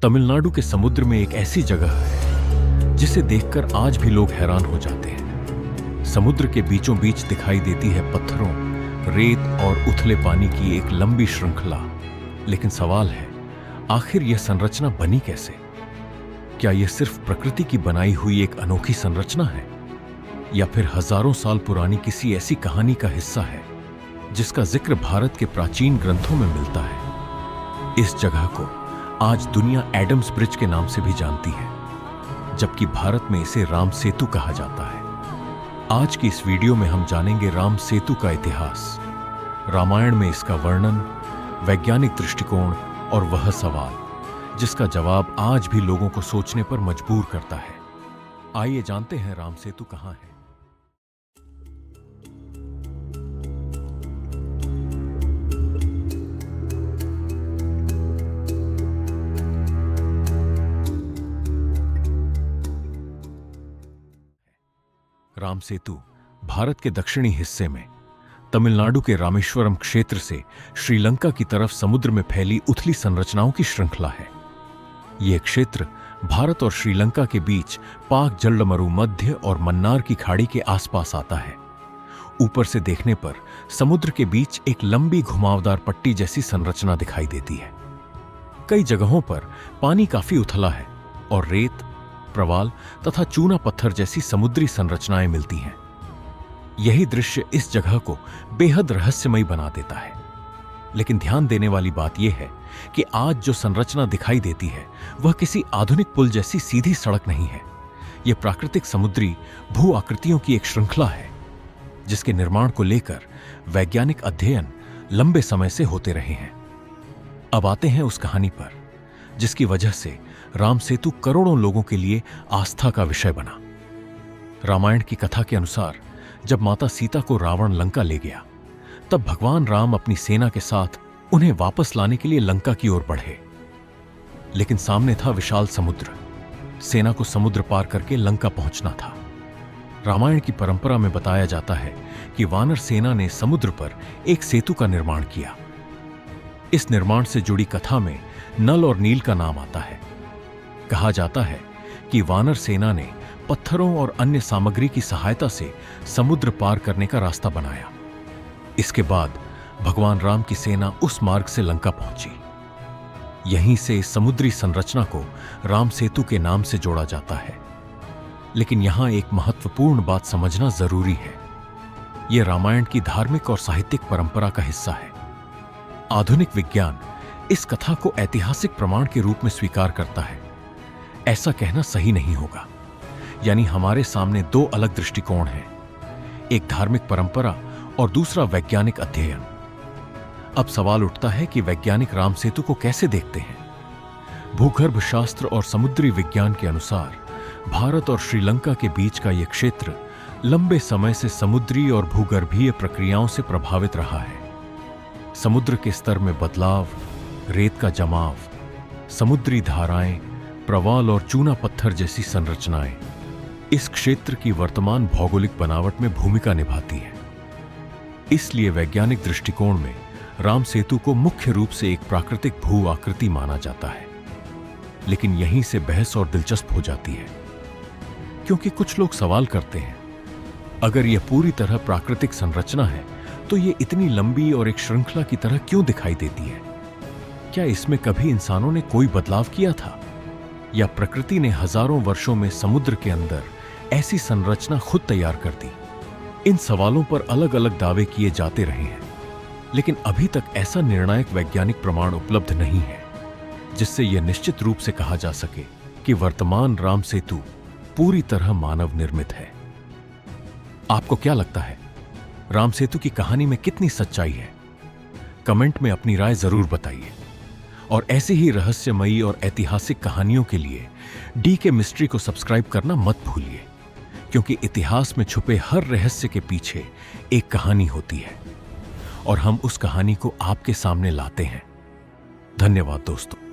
तमिलनाडु के समुद्र में एक ऐसी जगह है जिसे देखकर आज भी लोग हैरान हो जाते हैं। समुद्र के बीचों बीच दिखाई देती है पत्थरों, रेत और उथले पानी की एक लंबी श्रृंखला। लेकिन सवाल है, आखिर यह संरचना बनी कैसे? क्या यह सिर्फ प्रकृति की बनाई हुई एक अनोखी संरचना है, या फिर हजारों साल पुरानी किसी ऐसी कहानी का हिस्सा है जिसका जिक्र भारत के प्राचीन ग्रंथों में मिलता है? इस जगह को आज दुनिया एडम्स ब्रिज के नाम से भी जानती है, जबकि भारत में इसे राम सेतु कहा जाता है। आज की इस वीडियो में हम जानेंगे राम सेतु का इतिहास, रामायण में इसका वर्णन, वैज्ञानिक दृष्टिकोण और वह सवाल जिसका जवाब आज भी लोगों को सोचने पर मजबूर करता है। आइए जानते हैं राम सेतु कहां है। राम सेतु भारत के दक्षिणी हिस्से में तमिलनाडु के रामेश्वरम क्षेत्र से श्रीलंका की तरफ समुद्र में फैली उथली संरचनाओं की श्रृंखला है। यह क्षेत्र भारत और श्रीलंका के बीच पाक जलमरु मध्य और मन्नार की खाड़ी के आसपास आता है। ऊपर से देखने पर समुद्र के बीच एक लंबी घुमावदार पट्टी जैसी संरचना दिखाई देती है। कई जगहों पर पानी काफी उथला है और रेत, प्रवाल तथा चूना पत्थर जैसी समुद्री संरचनाएं मिलती हैं। यही दृश्य इस जगह को बेहद रहस्यमयी बना देता है। लेकिन ध्यान देने वाली बात यह है कि आज जो संरचना दिखाई देती है वह किसी आधुनिक पुल जैसी सीधी सड़क नहीं है। यह प्राकृतिक समुद्री भू आकृतियों की एक श्रृंखला है जिसके निर्माण को लेकर वैज्ञानिक अध्ययन लंबे समय से होते रहे हैं। अब आते हैं उस कहानी पर जिसकी वजह से राम सेतु करोड़ों लोगों के लिए आस्था का विषय बना। रामायण की कथा के अनुसार जब माता सीता को रावण लंका ले गया, तब भगवान राम अपनी सेना के साथ उन्हें वापस लाने के लिए लंका की ओर बढ़े। लेकिन सामने था विशाल समुद्र। सेना को समुद्र पार करके लंका पहुंचना था। रामायण की परंपरा में बताया जाता है कि वानर सेना ने समुद्र पर एक सेतु का निर्माण किया। इस निर्माण से जुड़ी कथा में नल और नील का नाम आता है। कहा जाता है कि वानर सेना ने पत्थरों और अन्य सामग्री की सहायता से समुद्र पार करने का रास्ता बनाया। इसके बाद भगवान राम की सेना उस मार्ग से लंका पहुंची। यहीं से इस समुद्री संरचना को राम सेतु के नाम से जोड़ा जाता है। लेकिन यहां एक महत्वपूर्ण बात समझना जरूरी है। यह रामायण की धार्मिक और साहित्यिक परंपरा का हिस्सा है। आधुनिक विज्ञान इस कथा को ऐतिहासिक प्रमाण के रूप में स्वीकार करता है। ऐसा कहना सही नहीं होगा। यानी हमारे सामने दो अलग दृष्टिकोण हैं, एक धार्मिक परंपरा और दूसरा वैज्ञानिक अध्ययन। अब सवाल उठता है कि वैज्ञानिक राम सेतु को कैसे देखते हैं। भूगर्भ शास्त्र और समुद्री विज्ञान के अनुसार भारत और श्रीलंका के बीच का यह क्षेत्र लंबे समय से समुद्री और भूगर्भीय प्रक्रियाओं से प्रभावित रहा है। समुद्र के स्तर में बदलाव, रेत का जमाव, समुद्री धाराएं, प्रवाल और चूना पत्थर जैसी संरचनाएं इस क्षेत्र की वर्तमान भौगोलिक बनावट में भूमिका निभाती है। इसलिए वैज्ञानिक दृष्टिकोण में राम सेतु को मुख्य रूप से एक प्राकृतिक भू आकृति माना जाता है। लेकिन यहीं से बहस और दिलचस्प हो जाती है, क्योंकि कुछ लोग सवाल करते हैं, अगर यह पूरी तरह प्राकृतिक संरचना है तो यह इतनी लंबी और एक श्रृंखला की तरह क्यों दिखाई देती है? क्या इसमें कभी इंसानों ने कोई बदलाव किया था, या प्रकृति ने हजारों वर्षों में समुद्र के अंदर ऐसी संरचना खुद तैयार कर दी? इन सवालों पर अलग अलग दावे किए जाते रहे हैं, लेकिन अभी तक ऐसा निर्णायक वैज्ञानिक प्रमाण उपलब्ध नहीं है जिससे यह निश्चित रूप से कहा जा सके कि वर्तमान राम सेतु पूरी तरह मानव निर्मित है। आपको क्या लगता है, राम सेतु की कहानी में कितनी सच्चाई है? कमेंट में अपनी राय जरूर बताइए। और ऐसी ही रहस्यमयी और ऐतिहासिक कहानियों के लिए डीके मिस्ट्री को सब्सक्राइब करना मत भूलिए, क्योंकि इतिहास में छुपे हर रहस्य के पीछे एक कहानी होती है और हम उस कहानी को आपके सामने लाते हैं। धन्यवाद दोस्तों।